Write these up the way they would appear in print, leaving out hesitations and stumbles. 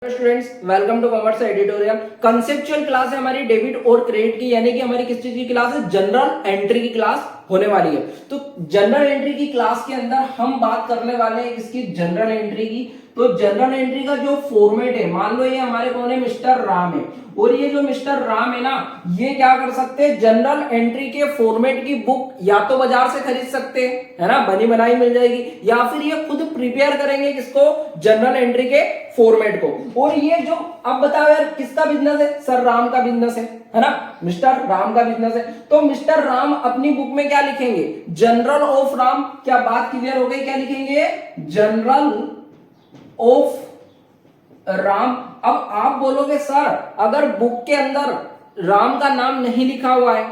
Students, welcome to commerce editorial. Conceptual class है हमारी debit और क्रेडिट की, यानी कि हमारी किस चीज की क्लास है? जनरल एंट्री की क्लास होने वाली है। तो जनरल एंट्री की क्लास के अंदर हम बात करने वाले हैं इसकी जनरल एंट्री की। तो जनरल एंट्री का जो फॉर्मेट है, मान लो ये हमारे कौन है? मिस्टर राम है। और ये जो मिस्टर राम है ना, ये क्या कर सकते हैं? जनरल एंट्री के फॉर्मेट की बुक या तो बाजार से खरीद सकते हैं, है ना, बनी बनाई मिल जाएगी, या फिर ये खुद प्रिपेयर करेंगे किसको? जनरल एंट्री के फॉर्मेट को। और ये जो अब बताओ यार, किसका बिजनेस है? सर राम का बिजनेस है ना, मिस्टर राम का बिजनेस है। तो मिस्टर राम अपनी बुक में क्या लिखेंगे? General of Ram. क्या बात क्लियर हो गई? क्या लिखेंगे? General of Ram. अब आप बोलोगे सर अगर बुक के अंदर राम का नाम नहीं लिखा हुआ है,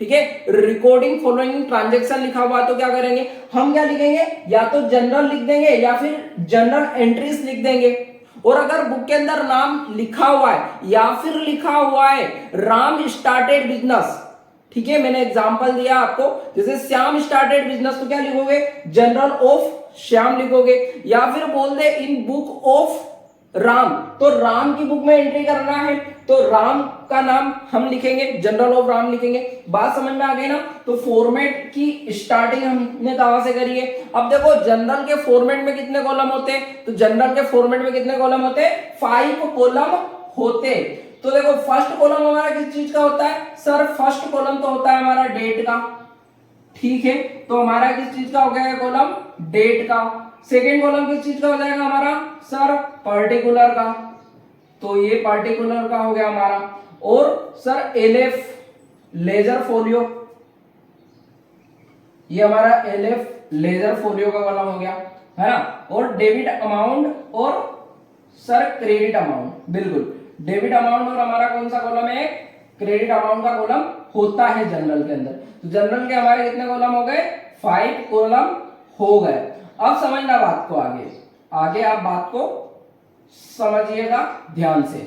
ठीक है, रिकॉर्डिंग फॉलोइंग ट्रांजैक्शन लिखा हुआ है, तो क्या करेंगे? हम क्या लिखेंगे? या तो जनरल लिख देंगे या फिर जनरल एंट्रीज लिख देंगे। और अगर बुक के अंदर नाम लिखा हुआ है या फिर लिखा हुआ है राम स्टार्टेड बिजनेस, ठीक है, मैंने एग्जांपल दिया आपको, जैसे श्याम स्टार्टेड बिजनेस, तो क्या लिखोगे? जनरल ऑफ श्याम लिखोगे। या फिर बोल दे इन बुक ऑफ राम, तो राम की बुक में एंट्री करना है तो राम का नाम हम लिखेंगे, जनरल ऑफ राम लिखेंगे। बात समझ में आ गई ना? तो फॉर्मेट की स्टार्टिंग हमने कहां से करी है? अब देखो जनरल के फॉर्मेट में कितने कॉलम होते हैं? तो जनरल के फॉर्मेट में कितने कॉलम होते हैं? 5 कॉलम होते। तो देखो फर्स्ट कॉलम हमारा किस चीज का होता है? सर फर्स्ट कॉलम तो होता है हमारा डेट का, ठीक है, तो हमारा किस चीज का हो गया कॉलम? डेट का। सेकेंड कॉलम किस चीज का हो जाएगा हमारा? सर पर्टिकुलर का, तो ये पर्टिकुलर का हो गया हमारा। और सर एलएफ लेजर फोलियो, ये हमारा एलएफ लेजर फोलियो का कॉलम हो गया, है ना। और डेबिट अमाउंट और सर क्रेडिट अमाउंट, बिल्कुल डेबिट अमाउंट और हमारा कौन सा कॉलम है? क्रेडिट अमाउंट का कॉलम होता है जनरल के अंदर। तो जनरल के हमारे कितने कॉलम हो गए? 5 कॉलम हो गए। अब समझना बात को, आगे आगे आप बात को समझिएगा ध्यान से।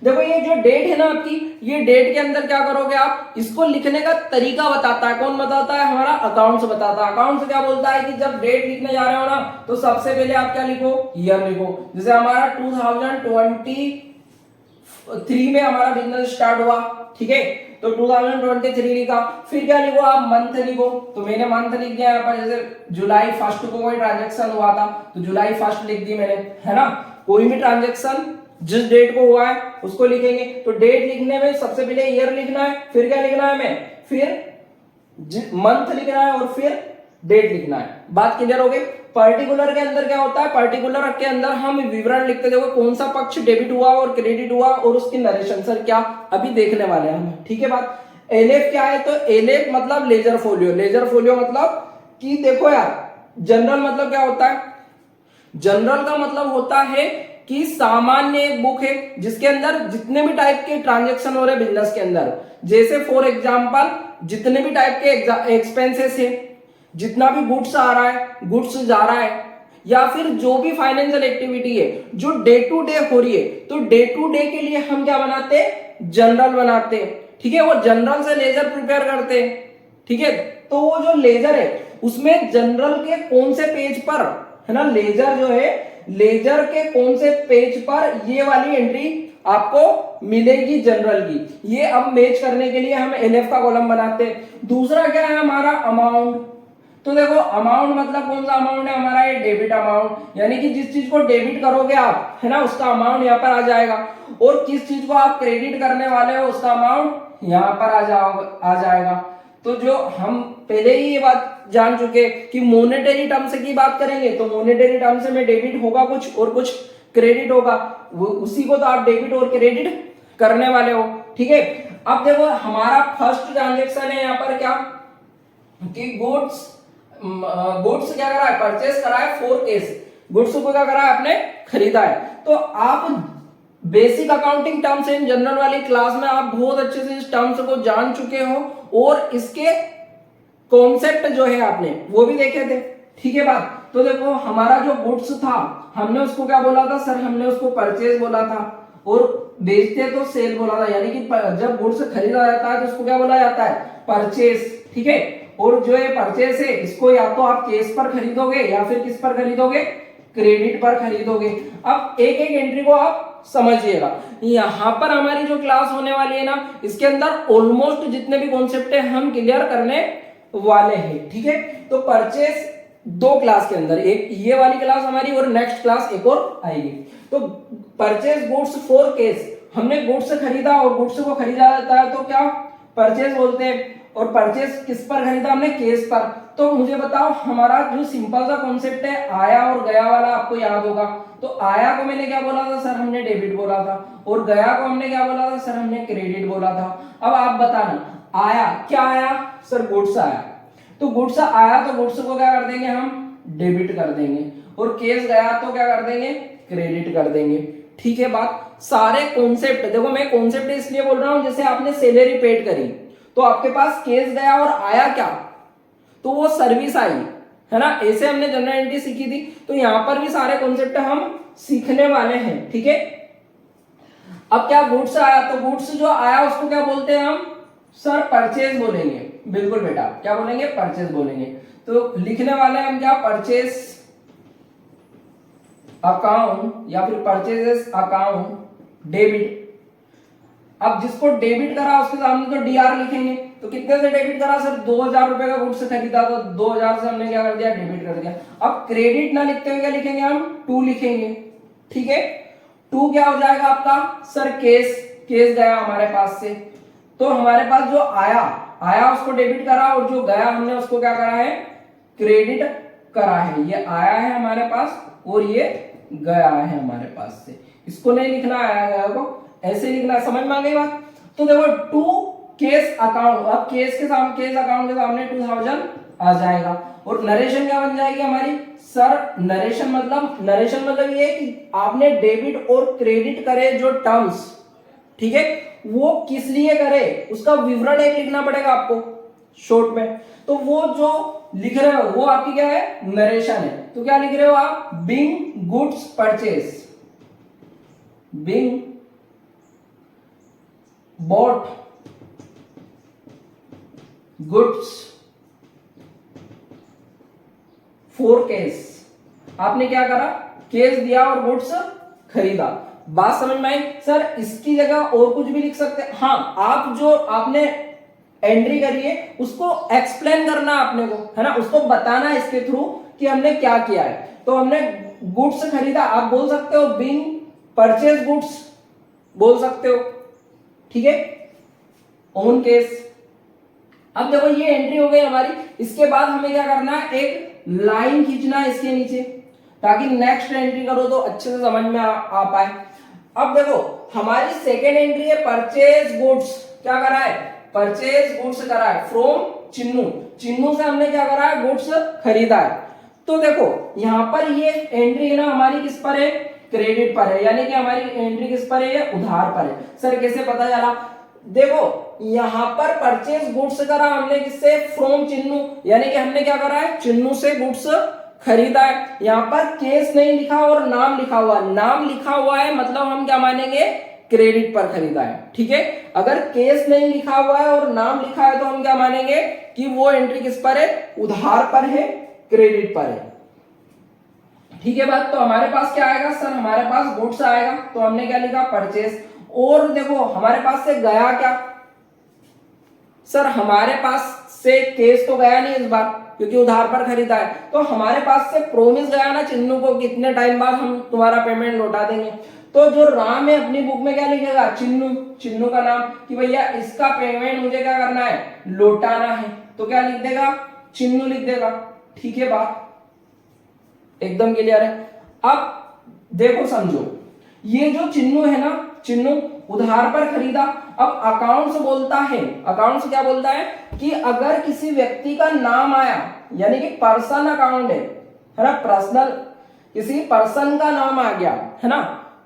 देखो ये जो डेट है ना आपकी, ये डेट के अंदर क्या करोगे आप? इसको लिखने का तरीका बताता है। कौन बताता है? हमारा अकाउंट्स बताता है। अकाउंट्स क्या बोलता है कि जब डेट लिखने जा रहे हो ना, तो सबसे पहले आप क्या लिखो? ईयर लिखो। जैसे हमारा 2023 में हमारा बिजनेस स्टार्ट हुआ, ठीक है, तो 2023 लिखा। फिर क्या लिखो आप? मंथ लिखो। तो मैंने मंथ लिख दिया यहाँ पर, जैसे जुलाई 1 को कोई ट्रांजेक्शन हुआ था तो जुलाई 1 लिख दी मैंने, है ना। कोई भी ट्रांजेक्शन जिस डेट को हुआ है उसको लिखेंगे। तो डेट लिखने में सबसे पहले ईयर लिखना है, फिर क्या लिखना है हमें? फिर मंथ लिखना है और फिर डेट लिखना है। बात क्लियर हो गई? पर्टिकुलर के अंदर क्या होता है? पर्टिकुलर के अंदर हम विवरण लिखते देखो कौन सा पक्ष डेबिट हुआ और क्रेडिट हुआ और उसकी नरेशन सर क्या अभी देखने वाले हैं हम, ठीक है। बात एलएफ क्या है? तो एलएफ मतलब लेजर फोलियो। लेजर फोलियो मतलब कि देखो यार, जनरल मतलब क्या होता है? जनरल का मतलब होता है कि सामान्य एक बुक है जिसके अंदर जितने भी टाइप के ट्रांजैक्शन हो रहे हैं बिजनेस के अंदर, जैसे फॉर एग्जांपल जितने भी टाइप के एक्सपेंसेस है, जितना भी गुड्स आ रहा है, गुड्स जा रहा है, या फिर जो भी फाइनेंशियल एक्टिविटी है जो डे टू डे हो रही है, तो डे टू डे के लिए हम क्या बनाते हैं? जनरल बनाते हैं, ठीक है। वो जनरल से लेजर प्रिपेयर करते हैं, ठीक है। तो वो जो लेजर है उसमें जनरल के कौन से पेज पर, है ना, लेजर जो है, लेजर के कौन से पेज पर ये वाली एंट्री आपको मिलेगी जनरल की, ये अब मैच करने के लिए हम एलएफ का कॉलम बनाते हैं। दूसरा क्या है हमारा? अमाउंट। तो देखो अमाउंट मतलब कौन सा अमाउंट है हमारा? ये डेबिट अमाउंट, यानी कि जिस चीज को डेबिट करोगे आप, है ना, उसका अमाउंट यहाँ पर आ जाएगा। और किस चीज को आप क्रेडिट करने वाले हो उसका अमाउंट यहाँ पर आ जाएगा। तो जो हम पहले ही ये बात जान चुके कि मोनेटरी टर्म्स की बात करेंगे, तो मोनेटरी टर्म्स में डेबिट होगा कुछ और कुछ क्रेडिट होगा, वो उसी को तो आप डेबिट और क्रेडिट करने वाले हो, ठीक है। अब देखो हमारा फर्स्ट ट्रांजेक्शन है यहाँ पर क्या कि गुड्स क्या करा है? परचेस करा है फॉर कैश। गुड्स को क्या करा है? आपने खरीदा है। तो आप basic accounting terms in general वाली क्लास में आप बहुत अच्छे से इस टर्म्स को जान चुके हो और इसके कॉन्सेप्ट जो है आपने वो भी देखे थे, ठीक है बात। तो देखो हमारा जो गुड्स था हमने उसको क्या बोला था? सर हमने उसको परचेज बोला था, और बेचते तो सेल बोला था, यानी कि जब गुड्स खरीदा जाता है तो उसको क्या बोला जाता है? परचेज, ठीक है। और जो ये परचेस है इसको या तो आप कैश पर खरीदोगे या फिर किस पर खरीदोगे? क्रेडिट पर खरीदोगे। अब एक एक एंट्री को आप समझिएगा। यहां पर हमारी जो क्लास होने वाली है ना, इसके अंदर ऑलमोस्ट जितने भी कॉन्सेप्ट है हम क्लियर करने वाले हैं, ठीक है। तो परचेस दो क्लास के अंदर, एक ये वाली क्लास हमारी और नेक्स्ट क्लास एक और आएगी। तो परचेस गुड्स फॉर केस, हमने गुड्स खरीदा और गुड्स को खरीदा जाता है तो क्या परचेस बोलते हैं। और परचेस किस पर खरीदा हमने, केस पर। तो मुझे बताओ हमारा जो सिंपल सा कॉन्सेप्ट है आया और गया वाला, आपको याद होगा। तो आया को मैंने क्या बोला था सर, हमने डेबिट बोला था, और गया को हमने क्या बोला था सर, हमने क्रेडिट बोला था। अब आप बताना आया क्या आया सर, गुड्स आया। तो गुड्स आया तो गुड्स को क्या कर देंगे हम, डेबिट कर देंगे, और केस गया तो क्या कर देंगे, क्रेडिट कर देंगे। ठीक है बात। सारे कॉन्सेप्ट देखो, मैं कॉन्सेप्ट इसलिए बोल रहा हूं जैसे आपने सैलरी पेड करी तो आपके पास केस गया और आया क्या, तो वो सर्विस आई, है ना। ऐसे हमने जनरल एंट्री सीखी थी, तो यहां पर भी सारे कॉन्सेप्ट हम सीखने वाले हैं, ठीक है। अब क्या गुड्स आया, तो गुड्स जो आया उसको क्या बोलते हैं हम सर, परचेज बोलेंगे। बिल्कुल बेटा, क्या बोलेंगे, परचेज बोलेंगे। तो लिखने वाले हम क्या, परचेज अकाउंट या फिर परचेजेस अकाउंट डेबिट। अब जिसको डेबिट करा उसके सामने तो डीआर लिखेंगे। तो कितने से डेबिट करा सर, 2000 रुपए का गुड्स खरीदा तो 2000 से हमने क्या कर दिया, डेबिट कर दिया। अब क्रेडिट ना लिखते हुए क्या लिखेंगे हम, टू लिखेंगे, ठीक है। टू क्या हो जाएगा आपका सर, केस, केस गया हमारे पास से। तो हमारे पास जो आया, आया उसको डेबिट करा, और जो गया हमने उसको क्या करा है, क्रेडिट करा है। ये आया है हमारे पास और ये गया है हमारे पास से। इसको नहीं लिखना आया गया को, ऐसे लिखना, समझ में आ गई बात। तो देखो टू केस अकाउंट, अब केस के सामने, केस अकाउंट के सामने 2000 आ जाएगा। और नरेशन क्या बन जाएगी हमारी सर, नरेशन मतलब ये कि आपने डेबिट और क्रेडिट करे जो टर्म्स, ठीक है, वो किस लिए करे उसका विवरण एक लिखना पड़ेगा आपको शॉर्ट में। तो वो जो लिख रहे हो वो आपकी क्या है, नरेशन है। तो क्या लिख रहे हो आप, being goods purchase, being bought goods for cash. आपने क्या करा, केस दिया और गुड्स खरीदा। बात समझ में आई सर। इसकी जगह और कुछ भी लिख सकते हैं। हाँ, आप जो आपने एंट्री करी है उसको एक्सप्लेन करना आपने को, है ना, उसको बताना इसके थ्रू कि हमने क्या किया है। तो हमने गुड्स खरीदा, आप बोल सकते हो बिंग परचेज गुड्स बोल सकते हो, ठीक है, ऑन केस। अब देखो ये एंट्री हो गई हमारी। इसके बाद हमें क्या करना है, एक लाइन खींचना है इसके नीचे, ताकि नेक्स्ट एंट्री करो तो अच्छे से समझ में आ पाए। अब देखो हमारी सेकेंड एंट्री है परचेज गुड्स। क्या करा है, परचेज गुड्स करा है फ्रॉम चिन्नू। चिन्नू से हमने क्या करा है, गुड्स खरीदा है। तो देखो यहां पर ये एंट्री है ना हमारी किस पर है, क्रेडिट पर है, यानी कि हमारी एंट्री किस पर है, ये उधार पर है। सर कैसे पता चला, देखो यहां पर परचेज गुड्स करा हमने किससे, फ्रॉम चिन्नू, यानी कि हमने क्या करा है, चिन्नू से गुड्स खरीदा है। यहां पर केस नहीं लिखा और नाम लिखा हुआ, नाम लिखा हुआ है मतलब हम क्या मानेंगे, क्रेडिट पर खरीदा है, ठीक है। अगर केस नहीं लिखा हुआ है और नाम लिखा है तो हम क्या मानेंगे कि वो एंट्री किस पर है, उधार पर है, क्रेडिट पर है, ठीक है बात। तो हमारे पास क्या आएगा सर, हमारे पास गुड्स आएगा, तो हमने क्या लिखा, परचेज। और देखो हमारे पास से गया क्या सर, हमारे पास से केस तो गया नहीं इस बार क्योंकि उधार पर खरीदा है। तो हमारे पास से प्रोमिस गया ना चिन्नू को, कितने टाइम बाद हम तुम्हारा पेमेंट लौटा देंगे। तो जो राम है अपनी बुक में क्या लिखेगा, चिन्नू, चिन्नू का नाम, कि भैया इसका पेमेंट मुझे क्या करना है, लौटाना है। तो क्या लिख देगा, चिन्नू लिख देगा, ठीक है बात एकदम क्लियर है। अब देखो समझो, ये जो चिन्नू है ना, चिन्नू उधार पर खरीदा। अब अकाउंट्स बोलता है, अकाउंट्स क्या बोलता है कि अगर किसी व्यक्ति का नाम आया, यानी कि पर्सन अकाउंट है ना, पर्सनल, किसी पर्सन का नाम आ गया है ना,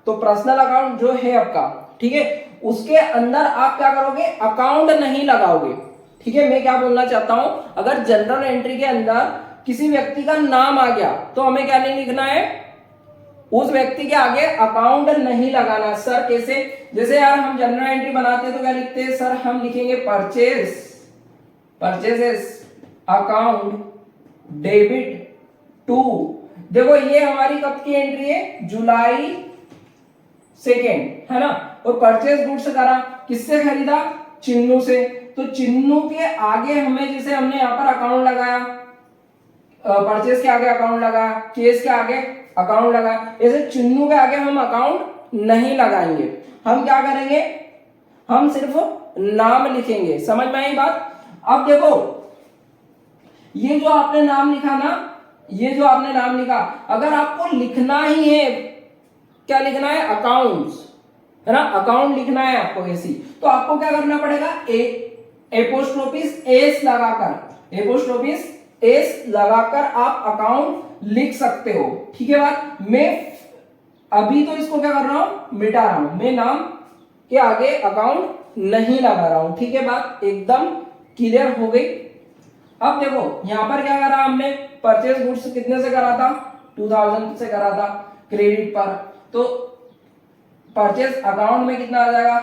तो पर्सनल अकाउंट जो है आपका, ठीक है, उसके अंदर आप क्या करोगे, अकाउंट नहीं लगाओगे, ठीक है। मैं क्या बोलना चाहता हूं, अगर जनरल एंट्री के अंदर किसी व्यक्ति का नाम आ गया तो हमें क्या नहीं लिखना है, उस व्यक्ति के आगे अकाउंट नहीं लगाना। सर कैसे, जैसे यार हम जनरल एंट्री बनाते हैं तो क्या लिखते हैं सर, हम लिखेंगे purchase, purchases account debit to देखो ये हमारी कब की एंट्री है, जुलाई 2 है ना। और परचेज गुड्स करा, किससे खरीदा, चिन्नू से। तो चिन्नू के आगे हमें, जैसे हमने यहाँ पर अकाउंट लगाया, परचेज के आगे अकाउंट लगाया, केस के आगे अकाउंट लगाया, ऐसे चिन्नू के आगे हम अकाउंट नहीं लगाएंगे। हम क्या करेंगे, हम सिर्फ नाम लिखेंगे। समझ में आई बात। अब देखो ये जो आपने नाम लिखा ना, ये जो आपने नाम लिखा, अगर आपको लिखना ही है, क्या लिखना है, अकाउंट्स, है ना, अकाउंट लिखना है आपको ऐसी, तो आपको क्या करना पड़ेगा, एपोस्ट्रोफिस एस लगाकर, एपोस्ट्रोफिस एस लगाकर आप अकाउंट लिख सकते हो। ठीक है बात। मैं अभी तो इसको क्या कर रहा हूं, मिटा रहा हूं, मैं नाम के आगे अकाउंट नहीं लगा रहा हूं। ठीक है बात, एकदम क्लियर हो गई। अब देखो यहां पर क्या करा हमने, परचेज गुड्स कितने से करा था, 2000 से करा था क्रेडिट पर, तो परचेज अकाउंट में कितना आ जाएगा,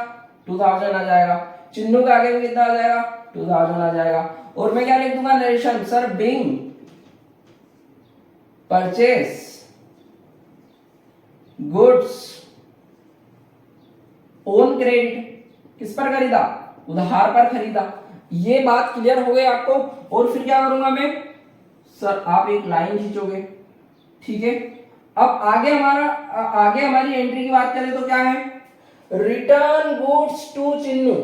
2000 आ जाएगा, चिन्नू के आगे में कितना आ जाएगा, 2000 आ जाएगा। और मैं क्या लिख दूंगा, narration, sir being purchase goods own credit, किस पर खरीदा, उधार पर खरीदा। ये बात क्लियर हो गई आपको। और फिर क्या करूंगा मैं, सर आप एक लाइन खींचोगे। ठीक है। अब आगे हमारी एंट्री की बात करें तो क्या है, रिटर्न गुड्स टू चिन्नू।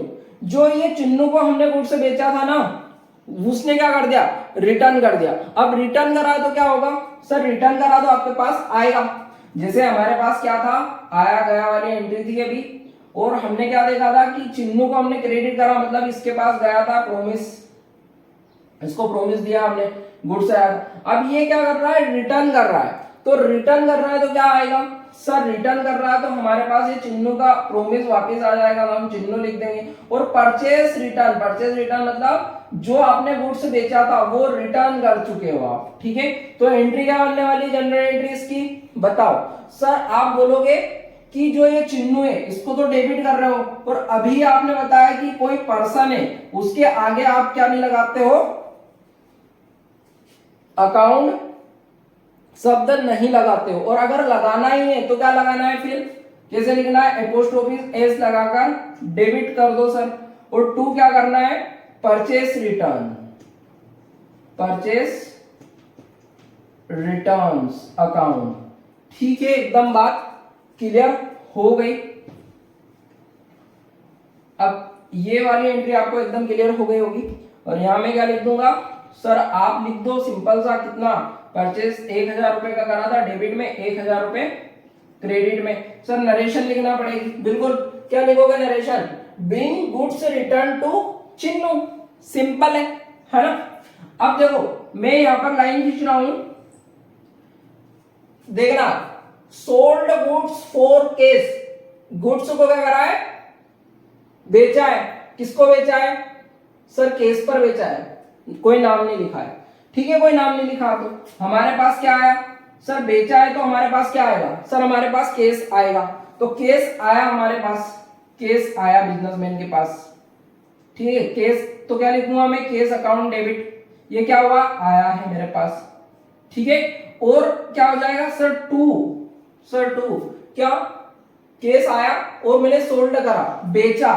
जो ये चिन्नू को हमने गुड्स से बेचा था ना, उसने क्या कर दिया, रिटर्न कर दिया। अब रिटर्न करा तो क्या होगा, सर रिटर्न करा तो आपके पास आएगा, जैसे हमारे पास क्या था, आया गया वाली एंट्री थी अभी। और हमने क्या देखा था कि चिन्नू को हमने क्रेडिट करा, मतलब इसके पास गया था प्रोमिस, इसको प्रोमिस दिया हमने, गुड्स आया था। अब ये क्या कर रहा है, रिटर्न कर रहा है। तो रिटर्न कर रहा है तो क्या आएगा, सर रिटर्न कर रहा है तो हमारे पास ये चिन्नू का प्रोमिस वापस आ जाएगा, हम चिन्नू लिख देंगे। और परचेज रिटर्न, परचेज रिटर्न मतलब जो आपने गुड्स बेचा था वो रिटर्न कर चुके हो आप। ठीक है। तो एंट्री क्या बनने वाली, जनरल एंट्री इसकी, बताओ। सर आप बोलोगे कि जो ये चिन्नू है इसको तो डेबिट कर रहे हो, और अभी आपने बताया कि कोई पर्सन है, उसके आगे आप क्या नहीं लगाते हो, अकाउंट शब्द नहीं लगाते हो। और अगर लगाना ही है तो क्या लगाना है, फिर कैसे लिखना है, एपोस्ट्रोफिस एस लगाकर डेबिट कर दो सर। और टू क्या करना है, purchase return, purchase returns account. ठीक है, एकदम बात क्लियर हो गई। अब ये वाली एंट्री आपको एकदम क्लियर हो गई होगी। और यहां में क्या लिख दूंगा, सर आप लिख दो सिंपल सा, कितना, परचेस 1000 रुपए का करा था डेबिट में, 1000 रुपए क्रेडिट में। सर नरेशन लिखना पड़ेगी, बिल्कुल। क्या लिखोगे, narration, being goods return to Chinnu, simple है ना। अब देखो मैं यहां पर लाइन खींच रहा हूं, देखना, sold goods for case, goods को क्या करा है, बेचा है। किसको बेचा है, सर केस पर बेचा है, कोई नाम नहीं लिखा है। ठीक है, कोई नाम नहीं लिखा, तो हमारे पास क्या आया, सर बेचा है तो हमारे पास क्या आएगा, सर हमारे पास केस आएगा। तो केस आया हमारे पास, केस आया बिजनेसमैन के पास। ठीक है, केस तो क्या लिखूंगा मैं, केस अकाउंट डेबिट, ये क्या हुआ, आया है मेरे पास। ठीक है। और क्या हो जाएगा, सर टू, सर टू क्या, केस आया और मैंने सोल्ड करा, बेचा।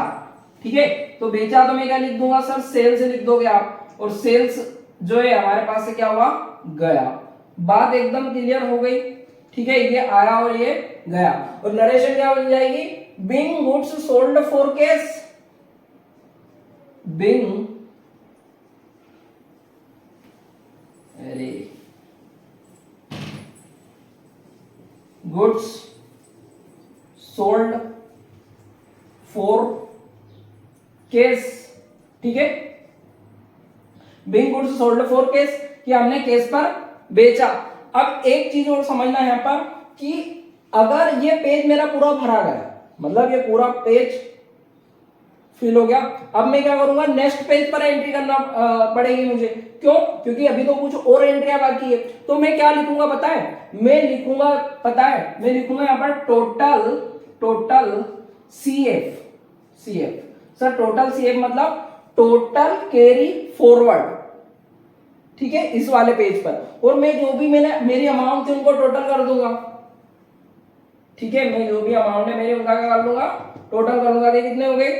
ठीक है, तो बेचा तो मैं क्या लिख दूंगा, सर सेल्स लिख दोगे आप। और सेल्स जो है हमारे पास से क्या हुआ, गया। बात एकदम क्लियर हो गई। ठीक है, ये आया और ये गया। और नरेशन क्या बन जाएगी, being goods sold for case, being, अरे गुड्स सोल्ड फॉर केस। ठीक है, being goods sold for case, कि हमने केस पर बेचा। अब एक चीज और समझना है यहां पर, कि अगर ये पेज मेरा पूरा भरा गया, मतलब ये पूरा पेज फिल हो गया, अब मैं क्या करूंगा, नेक्स्ट पेज पर एंट्री करना पड़ेगी मुझे। क्यों, क्योंकि अभी तो कुछ और एंट्रियां बाकी है। तो मैं क्या लिखूंगा पता है, मैं लिखूंगा यहां पर total CF, sir total CF मतलब टोटल कैरी फॉरवर्ड। ठीक है, इस वाले पेज पर, और मैं जो भी मैंने मेरी अमाउंट थी उनको टोटल कर दूंगा। ठीक है, मैं जो भी अमाउंट है मेरी उनका क्या कर लूंगा, टोटल कर लूंगा। कितने हो गए,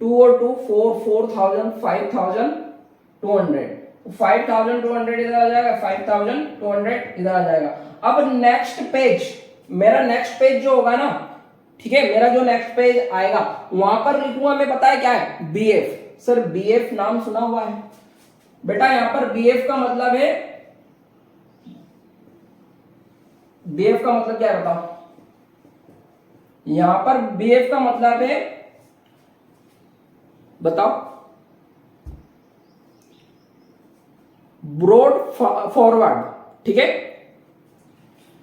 2 और 2 4, 4000, 5200, 5200 इधर आ जाएगा, 5200 इधर आ जाएगा। अब नेक्स्ट पेज, मेरा नेक्स्ट पेज जो होगा ना, ठीक है, मेरा जो नेक्स्ट पेज आएगा वहां पर लिखूंगा मैं, पता है क्या है, बीएफ। सर बीएफ नाम सुना हुआ है बेटा? यहां पर बीएफ का मतलब है, बीएफ का मतलब क्या है बताओ? यहां पर बीएफ का मतलब है, बताओ, ब्रॉड फॉरवर्ड। ठीक है,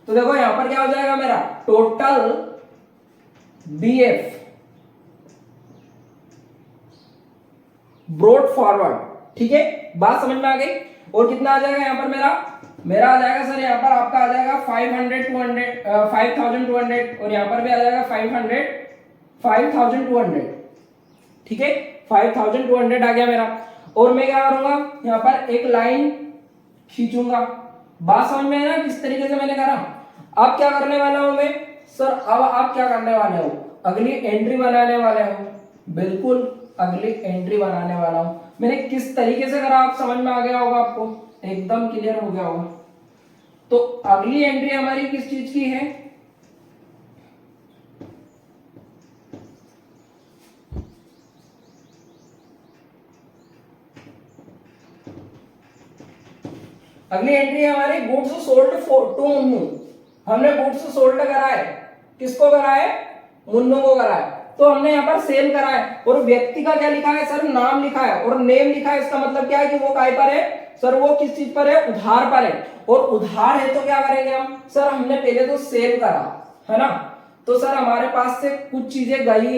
तो देखो यहां पर क्या हो जाएगा मेरा, टोटल बीएफ ब्रॉड फॉरवर्ड। ठीक है, बात समझ में आ गई। और कितना आ जाएगा यहां पर मेरा आ जाएगा सर, यहां पर आपका आ जाएगा 5200 और यहां पर भी आ जाएगा 5200। ठीक है, 5200 आ गया मेरा। और मैं क्या करूंगा, यहां पर एक लाइन खींचूंगा। बात समझ में है ना किस तरीके से मैंने करा? अब क्या करने वाला हूं मैं सर, अब आप क्या करने वाले हो, अगली एंट्री बनाने वाले हो। बिल्कुल अगली एंट्री बनाने वाला हूं। मैंने किस तरीके से करा आप समझ में आ गया होगा, आपको एकदम क्लियर हो गया होगा। तो अगली एंट्री हमारी किस चीज की है, अगली एंट्री है हमारी गुड्स सोल्ड टू मुन्नू। हमने गुड्स सोल्ड करा है, किसको करा है, मुन्नू को करा है। तो हमने यहाँ पर सेल करा है, और व्यक्ति का क्या लिखा है सर, नाम लिखा है और नेम लिखा है। इसका मतलब क्या है कि वो काय पर है सर, वो किस चीज पर है, उधार पर है। और उधार है तो क्या करेंगे हम सर, हमने पहले तो सेल करा है ना, तो सर हमारे पास से कुछ चीजें गई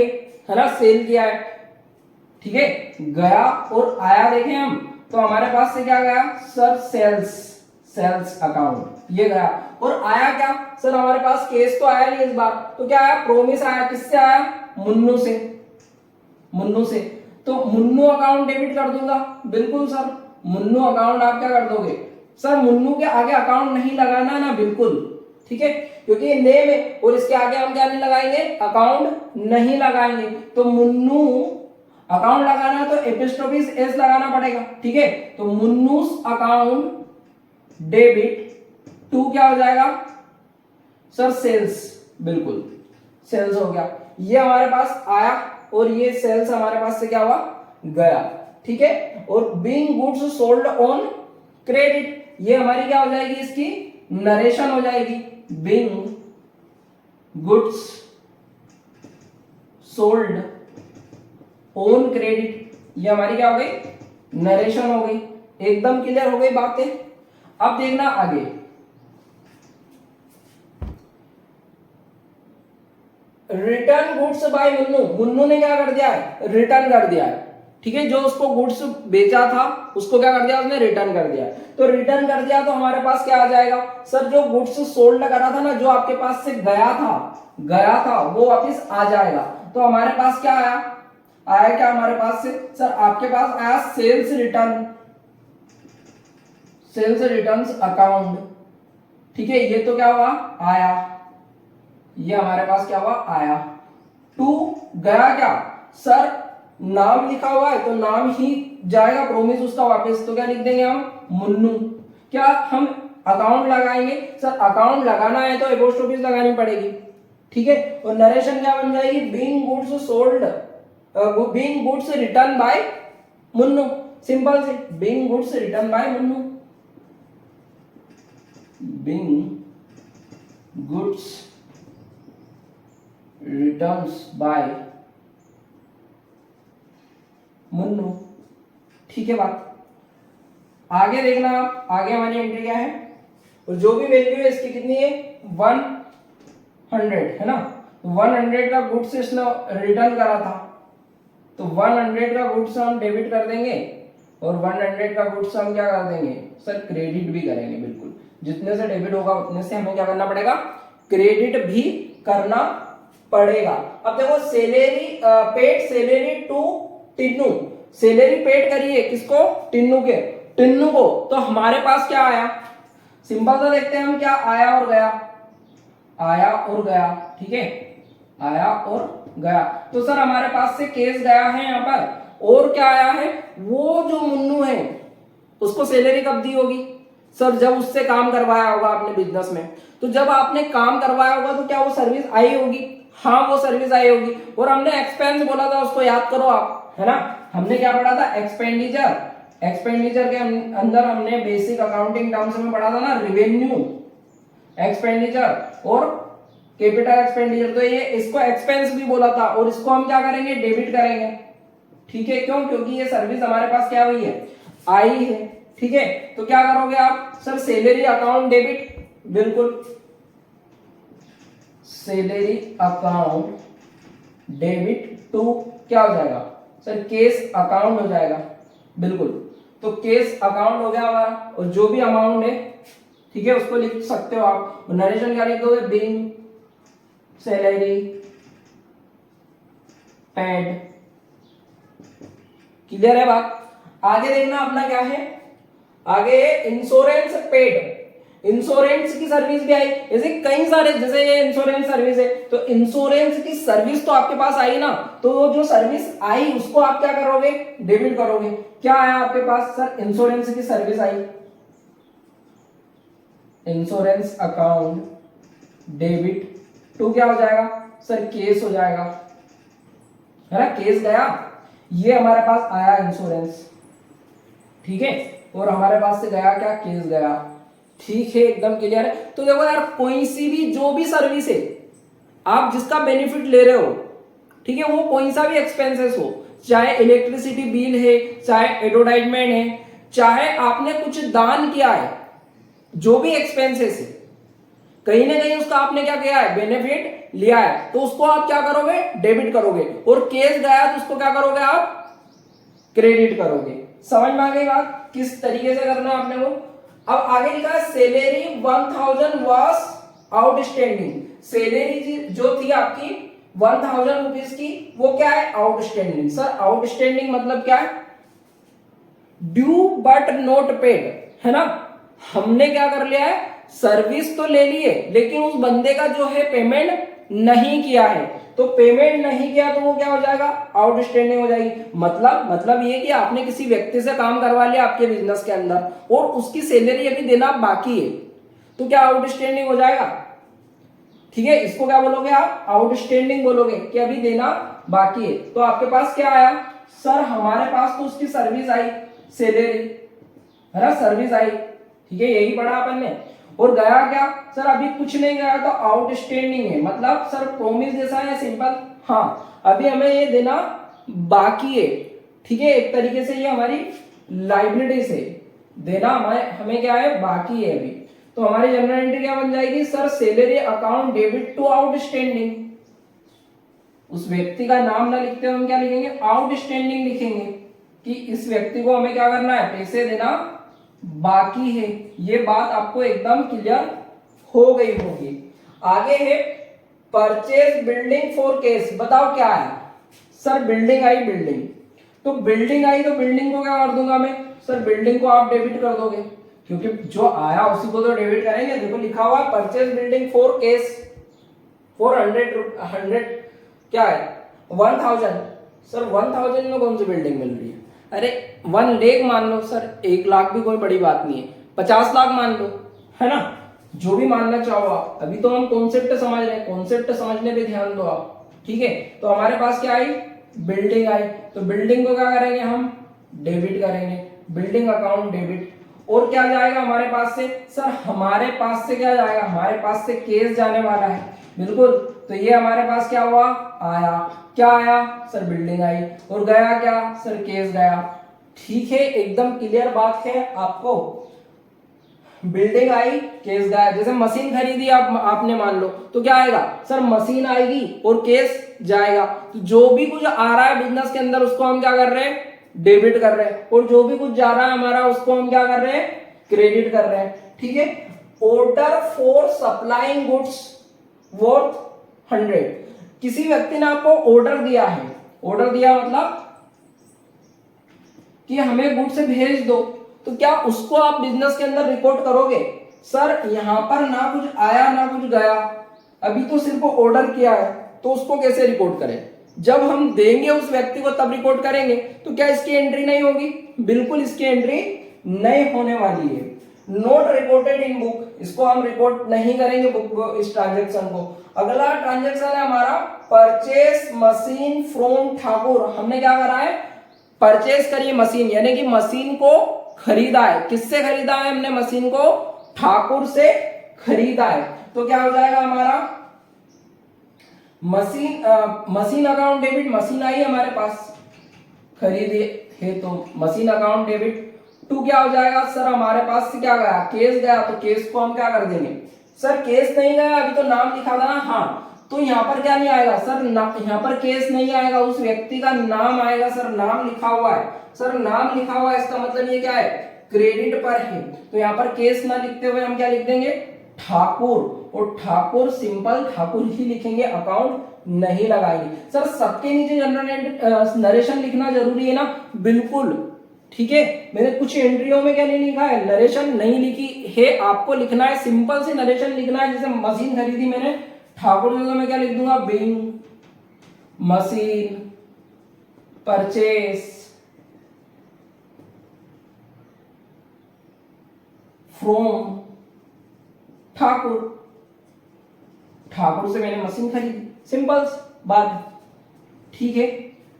है ना, सेल किया है। ठीक है, गया और आया देखें हम, तो हमारे पास से क्या गया सर, सेल्स अकाउंट, ये गया। और आया क्या सर, हमारे पास केस तो आया नहीं इस बार, तो क्या आया, प्रोमिस आया। किससे आया, मुन्नू से, मुन्नू से। तो मुन्नू अकाउंट डेबिट कर दूंगा। बिल्कुल सर, मुन्नू अकाउंट आप क्या कर दोगे सर, मुन्नू के आगे अकाउंट नहीं लगाना ना, बिल्कुल। ठीक है, क्योंकि ये नेम है और इसके आगे हम क्या नहीं लगाएंगे, अकाउंट नहीं लगाएंगे। तो मुन्नू अकाउंट लगाना है तो एपिस्ट्रोफिस एस लगाना पड़ेगा। ठीक है, तो मुन्नूस अकाउंट डेबिट टू क्या हो जाएगा सर, सेल्स। बिल्कुल सेल्स हो गया, ये हमारे पास आया और ये सेल्स हमारे पास से क्या हुआ, गया। ठीक है, और being goods sold on credit, ये हमारी क्या हो जाएगी, इसकी नरेशन हो जाएगी। Being goods sold on credit, ये हमारी क्या हो गई, नरेशन हो गई। एकदम क्लियर हो गई बातें। अब देखना आगे, return goods by Munnu, Munnu ने क्या कर दिया है, रिटर्न कर दिया है। ठीक है, जो उसको गुड्स बेचा था उसको क्या कर दिया, उसने रिटर्न कर दिया। तो रिटर्न कर दिया तो हमारे पास क्या आ जाएगा सर, जो गुड्स सोल्ड करा था ना, जो आपके पास से गया था वो वापिस आ जाएगा। तो हमारे पास क्या आया क्या हमारे पास से सर, आपके पास आया सेल्स रिटर्न्स अकाउंट। ठीक है, ये तो क्या हुआ, आया, ये हमारे पास क्या हुआ, आया। टू गया क्या सर, नाम लिखा हुआ है तो नाम ही जाएगा, प्रोमिस उसका वापस, तो क्या लिख देंगे हम, मुन्नू। क्या हम अकाउंट लगाएंगे सर, अकाउंट लगाना है तो एपोस्ट्रोफिस लगानी पड़ेगी। ठीक है, और नरेशन क्या बन जाएगी, being goods sold, being goods return by Munnu. Simple से, being goods return by Munnu, being goods returns by Munnu. ठीक है बात, आगे देखना आप, आगे हमारी एंट्री क्या है, और जो भी वैल्यू है इसकी कितनी है, 100 है ना। 100 का गुड्स इसने रिटर्न करा था, तो 100 का गुड्स हम डेबिट कर देंगे और 100 का गुड्स हम क्या कर देंगे सर, क्रेडिट भी करेंगे। बिल्कुल, जितने से डेबिट होगा उतने से हमें क्या करना पड़ेगा, क्रेडिट भी करना पड़ेगा। अब देखो, salary paid salary to Tinnu, salary paid करिए किसको, टिन्नू के, टिन्नू को, तो हमारे पास क्या आया, सिंपल सा देखते हैं हम, क्या आया और गया, आया और गया, ठीक है, आया और गया। तो सर हमारे पास से केस गया है यहाँ पर, और क्या आया है, वो जो मुन्नू है उसको सैलरी कब दी होगी, सर जब उससे काम करवाया होगा आपने बिजनेस में। तो जब आपने काम करवाया होगा तो क्या वो सर्विस आई होगी, हाँ वो सर्विस आई होगी। और हमने एक्सपेंस बोला था, उसको याद करो आप, है ना, हमने क्या पढ़ा था, एक्सपेंडिचर, एक्सपेंडिचर के अंदर हमने बेसिक अकाउंटिंग टर्म्स में पढ़ा था ना, रेवेन्यू, एक्सपेंडिचर और कैपिटल एक्सपेंडिचर। तो ये इसको एक्सपेंस भी बोला था, और इसको हम क्या करेंगे, डेबिट करेंगे, ठीक है, क्यों, क्योंकि ये सर्विस हमारे पास क्या हुई है, आई है, ठीक है। तो क्या करोगे आप, सर सैलरी अकाउंट डेबिट, बिल्कुल सैलरी अकाउंट डेबिट टू क्या हो जाएगा, सर केस अकाउंट हो जाएगा, बिल्कुल। तो केस अकाउंट हो गया हमारा, और जो भी अमाउंट है, ठीक है, उसको लिख सकते हो आप। नरेशन क्या लिख दोगे, बिल, सैलरी पेड, क्लियर है बात। आगे देखना अपना क्या है, आगे इंश्योरेंस पेड, इंश्योरेंस की सर्विस भी आई, ऐसे कई सारे, जैसे ये इंश्योरेंस सर्विस है, तो इंश्योरेंस की सर्विस तो आपके पास आई ना, तो वो जो सर्विस आई उसको आप क्या करोगे, डेबिट करोगे। क्या आया आपके पास, सर इंश्योरेंस की सर्विस आई, इंश्योरेंस अकाउंट डेबिट टू क्या हो जाएगा, सर केस हो जाएगा, है ना, केस गया, ये हमारे पास आया इंश्योरेंस, ठीक है, और हमारे पास से गया क्या, केस गया, ठीक है, एकदम क्लियर है। तो देखो यार, कोई सी भी जो भी सर्विस है आप जिसका बेनिफिट ले रहे हो, ठीक है, वो कोई सा भी एक्सपेंसेस हो, चाहे इलेक्ट्रिसिटी बिल है, चाहे एडवर्टाइजमेंट है, चाहे आपने कुछ दान किया है, जो भी एक्सपेंसेस है, कहीं ना कहीं उसका आपने क्या किया है, बेनिफिट लिया है, तो उसको आप क्या करोगे, डेबिट करोगे। और केस गया तो उसको क्या करोगे, आप क्रेडिट करोगे। समझ में आ गई बात, किस तरीके से करना है आपने वो। अब आगे लिखा है सैलरी 1000 वाज आउटस्टैंडिंग, सैलरी जो थी आपकी 1000 रुपीज की, वो क्या है, आउटस्टैंडिंग। सर आउटस्टैंडिंग मतलब क्या है, ड्यू बट नॉट पेड, है ना, हमने क्या कर लिया है, सर्विस तो ले ली है, लेकिन उस बंदे का जो है पेमेंट नहीं किया है, तो पेमेंट नहीं किया तो वो क्या हो जाएगा, आउटस्टैंडिंग हो जाएगी। मतलब ये कि आपने किसी व्यक्ति से काम करवा लिया आपके बिजनेस के अंदर, और उसकी सैलरी अभी देना बाकी है, तो क्या आउटस्टैंडिंग हो जाएगा, ठीक है, इसको क्या बोलोगे आप, आउटस्टैंडिंग बोलोगे, कि अभी देना बाकी है। तो आपके पास क्या आया, सर हमारे पास तो उसकी सर्विस आई, सैलरी, है ना, सर्विस आई, ठीक है, यही पढ़ा अपन ने। और गया क्या, सर अभी कुछ नहीं गया, तो आउटस्टैंडिंग है, मतलब सर प्रॉमिस जैसा है, सिंपल, हाँ अभी हमें ये देना बाकी है, ठीक है, एक तरीके से ये हमारी लायबिलिटीज है, देना हमें क्या है, बाकी है अभी। तो हमारी जनरल एंट्री क्या बन जाएगी, sir salary account debit to outstanding, उस व्यक्ति का नाम ना लिखते हुए हम क्या लिखेंगे, आउटस्टैंडिंग लिखेंगे, कि इस व्यक्ति को हमें क्या करना है, पैसे देना बाकी है। ये बात आपको एकदम क्लियर हो गई होगी। आगे है परचेज बिल्डिंग फॉर केस, बताओ क्या है, सर बिल्डिंग आई, बिल्डिंग, तो बिल्डिंग आई, तो बिल्डिंग को क्या कर दूंगा मैं, सर बिल्डिंग को आप डेबिट कर दोगे, क्योंकि जो आया उसी को तो डेबिट करेंगे। देखो लिखा हुआ परचेज बिल्डिंग फॉर केस, 400 क्या है, 1000, सर 1000 में कौन सी बिल्डिंग मिल रही है, अरे 1 लाख मान लो, सर 1 लाख भी कोई बड़ी बात नहीं है, 50 लाख मान लो, है ना, जो भी मानना चाहो आप, अभी तो हम कॉन्सेप्ट समझ रहे हैं, कॉन्सेप्ट समझने पे ध्यान दो आप, ठीक है। तो हमारे पास क्या आई, बिल्डिंग आई, तो बिल्डिंग को क्या करेंगे हम, डेबिट करेंगे, बिल्डिंग अकाउंट डेबिट। और क्या जाएगा हमारे पास से, सर हमारे पास से क्या जाएगा, हमारे पास से केस जाने वाला है, बिल्कुल। तो ये हमारे पास क्या हुआ, आया, क्या आया, सर बिल्डिंग आई, और गया क्या, सर केस गया, ठीक है, एकदम क्लियर बात है आपको, बिल्डिंग आई, केस गया। जैसे मशीन खरीदी आपने मान लो, तो क्या आएगा, सर मशीन आएगी और केस जाएगा। तो जो भी कुछ आ रहा है बिजनेस के अंदर उसको हम क्या कर रहे हैं, डेबिट कर रहे हैं, और जो भी कुछ जा रहा है हमारा उसको हम क्या कर रहे हैं, क्रेडिट कर रहे हैं, ठीक है। Order for supplying goods worth 100, किसी व्यक्ति ने आपको ऑर्डर दिया है, ऑर्डर दिया मतलब कि हमें गुड्स भेज दो, तो क्या उसको आप बिजनेस के अंदर रिकॉर्ड करोगे? सर यहाँ पर ना कुछ आया ना कुछ गया, अभी तो सिर्फ ऑर्डर किया है, तो उसको कैसे रिकॉर्ड करें? जब हम देंगे उस व्यक्ति को तब रिकॉर्ड करेंगे। तो क्या इसकी एंट्री नहीं होगी? बिल्कुल इसकी एंट्री नहीं होने वाली है। नोट रिकॉर्डेड इन बुक, इसको हम रिकॉर्ड नहीं करेंगे बुक, इस ट्रांजेक्शन को। अगला ट्रांजेक्शन है हमारा परचेस मशीन फ्रॉम ठाकुर। हमने क्या करा है? परचेस करी मशीन, यानी कि मशीन को खरीदा है। किससे खरीदा है हमने मशीन को? ठाकुर से खरीदा है। तो क्या हो जाएगा हमारा? मशीन अकाउंट डेबिट, मशीन आई हमारे पास, खरीदे है तो मशीन अकाउंट डेबिट। टू क्या हो जाएगा? सर हमारे पास से क्या गया? केस गया, तो केस को हम क्या कर देंगे? सर केस नहीं गया, अभी तो नाम लिखा था ना। हाँ, तो यहाँ पर क्या नहीं आएगा सर? यहाँ पर केस नहीं आएगा, उस व्यक्ति का नाम आएगा। सर नाम लिखा हुआ है, सर नाम लिखा हुआ है, इसका मतलब ये क्या है? क्रेडिट पर है। तो यहाँ पर केस ना लिखते हुए हम क्या लिख देंगे? ठाकुर। और ठाकुर सिंपल ठाकुर ही लिखेंगे, अकाउंट नहीं लगाएंगे। सर सबके नीचे जनरल नरेशन लिखना जरूरी है ना? बिल्कुल, ठीक है। मैंने कुछ एंट्रियों में क्या नहीं लिखा है? नरेशन नहीं लिखी है, आपको लिखना है, सिंपल से नरेशन लिखना है। जैसे मशीन खरीदी मैंने ठाकुर ने, तो मैं क्या लिख दूंगा? Being machine purchase from Thakur. Thakur से मैंने मशीन खरीदी, सिंपल बात, ठीक है,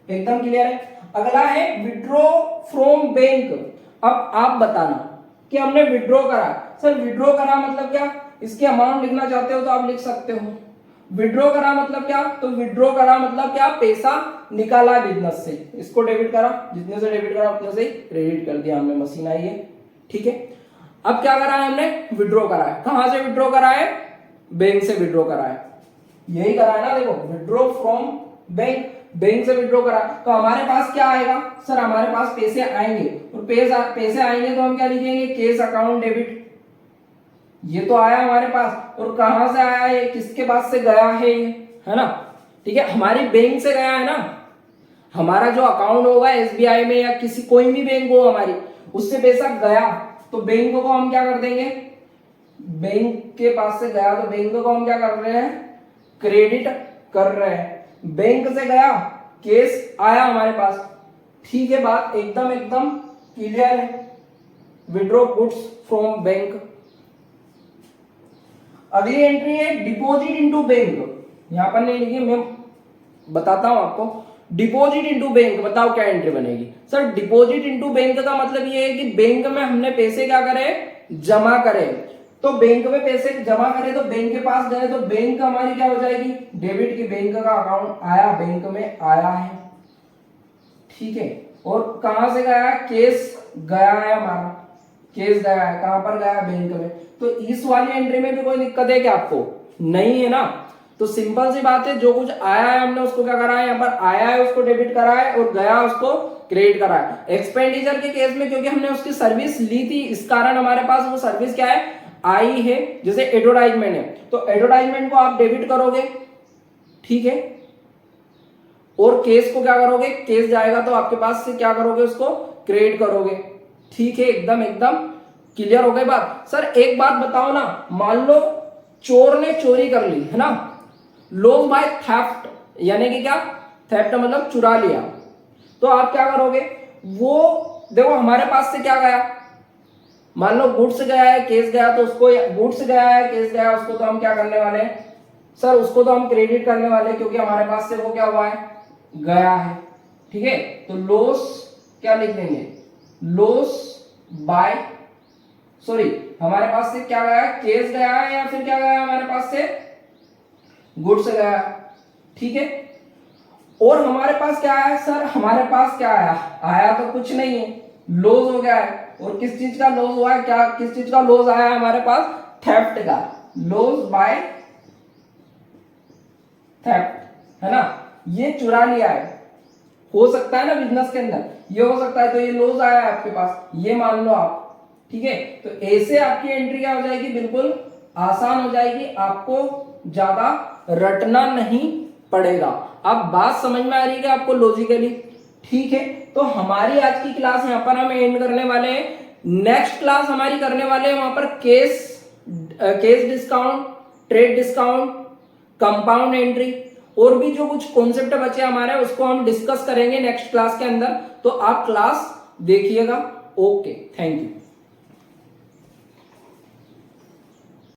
एकदम क्लियर है। अगला है विड्रॉ फ्रॉम बैंक। अब आप बताना कि हमने विड्रॉ करा। सर विड्रॉ करा मतलब क्या? इसके अमाउंट लिखना चाहते हो तो आप लिख सकते हो। विड्रॉ करा मतलब क्या? तो विड्रॉ करा मतलब क्या? पैसा निकाला बिजनेस से, इसको डेबिट करा, जितने से डेबिट करा उतने से क्रेडिट कर दिया हमने, मशीन आई है, ठीक है। अब क्या करा है हमने? विड्रॉ करा है। कहां से विड्रॉ करा है? बैंक से विड्रॉ करा है, यही करा है ना। देखो विड्रॉ फ्रॉम बैंक, बैंक से विड्रॉ करा, तो हमारे पास क्या आएगा? सर हमारे पास पैसे आएंगे, और पैसे आएंगे तो हम क्या लिखेंगे? Case account debit. ये तो आया हमारे पास, और कहां से आया है? किसके पास से गया है ये, है ना? ठीक है, हमारी बैंक से गया है ना। हमारा जो अकाउंट होगा एसबीआई में या किसी कोई भी बैंक हो हमारी, उससे पैसा गया, तो बैंक को हम क्या कर देंगे? बैंक के पास से गया तो बैंक को हम क्या कर रहे हैं? क्रेडिट कर रहे हैं। बैंक से गया, केस आया हमारे पास, ठीक है, बात एकदम एकदम क्लियर है। Withdraw goods from bank. अगली एंट्री है डिपॉजिट इनटू बैंक। यहां पर नहीं लिखी, मैं बताता हूं आपको। डिपॉजिट इनटू बैंक, बताओ क्या एंट्री बनेगी? सर डिपॉजिट इनटू बैंक का मतलब ये है कि बैंक में हमने पैसे क्या करे? जमा करे। तो बैंक में पैसे जमा करे तो बैंक के पास गए, तो बैंक हमारी क्या हो जाएगी? डेबिट की, बैंक का अकाउंट आया, बैंक में आया है, ठीक है। और कहां से गया? केस गया है हमारा, केस गया है, कहां पर गया? बैंक में। तो इस वाली एंट्री में भी कोई दिक्कत है क्या आपको? नहीं है ना। तो सिंपल सी बात है, जो कुछ आया है हमने उसको क्या करा है? यहाँ पर आया है उसको डेबिट करा है, और गया उसको क्रेडिट करा है। एक्सपेंडिचर के केस में क्योंकि हमने उसकी सर्विस ली थी, इस कारण हमारे पास वो सर्विस क्या है? आई है। जैसे एडवर्टाइजमेंट है, तो एडवर्टाइजमेंट को आप डेबिट करोगे, ठीक है, और केस को क्या करोगे? केस जाएगा तो आपके पास से क्या करोगे? उसको क्रेडिट करोगे, ठीक है, एकदम एकदम क्लियर हो गई बात। सर एक बात बताओ ना, मान लो चोर ने चोरी कर ली, है ना, लॉस बाय थेफ्ट, यानी कि क्या? थेफ्ट मतलब चुरा लिया, तो आप क्या करोगे? वो देखो हमारे पास से क्या गया? मान लो गुड्स गया है, केस गया, तो उसको, गुड्स गया है, केस गया, उसको तो हम क्या करने वाले हैं? सर उसको तो हम क्रेडिट करने वाले हैं, क्योंकि हमारे पास से वो क्या हुआ है? गया है, ठीक है। तो लॉस क्या लिख देंगे? लॉस बाय, सॉरी, हमारे पास से क्या गया? केस गया है, या फिर क्या गया हमारे पास से? गुड्स गया, ठीक है। और हमारे पास क्या है? सर हमारे पास क्या आया? आया तो कुछ नहीं है, लॉस हो गया है। और किस चीज का लॉस हुआ है? क्या, किस चीज का लॉस आया है हमारे पास? थेफ्ट का, लॉस बाय थेफ्ट, है ना। ये चुरा लिया है, हो सकता है ना बिजनेस के अंदर, ये हो सकता है, तो ये लॉस आया है आपके पास, ये मान लो आप, ठीक है। तो ऐसे आपकी एंट्री क्या हो जाएगी? बिल्कुल आसान हो जाएगी, आपको ज्यादा रटना नहीं पड़ेगा। अब बात समझ में आ रही है आपको लॉजिकली, ठीक है। तो हमारी आज की क्लास यहाँ पर हम एंड करने वाले हैं। नेक्स्ट क्लास हमारी करने वाले हैं वहां पर case discount, trade discount, compound entry और भी जो कुछ कॉन्सेप्ट बचे हमारे उसको हम डिस्कस करेंगे नेक्स्ट क्लास के अंदर। तो आप क्लास देखिएगा। Okay, thank you.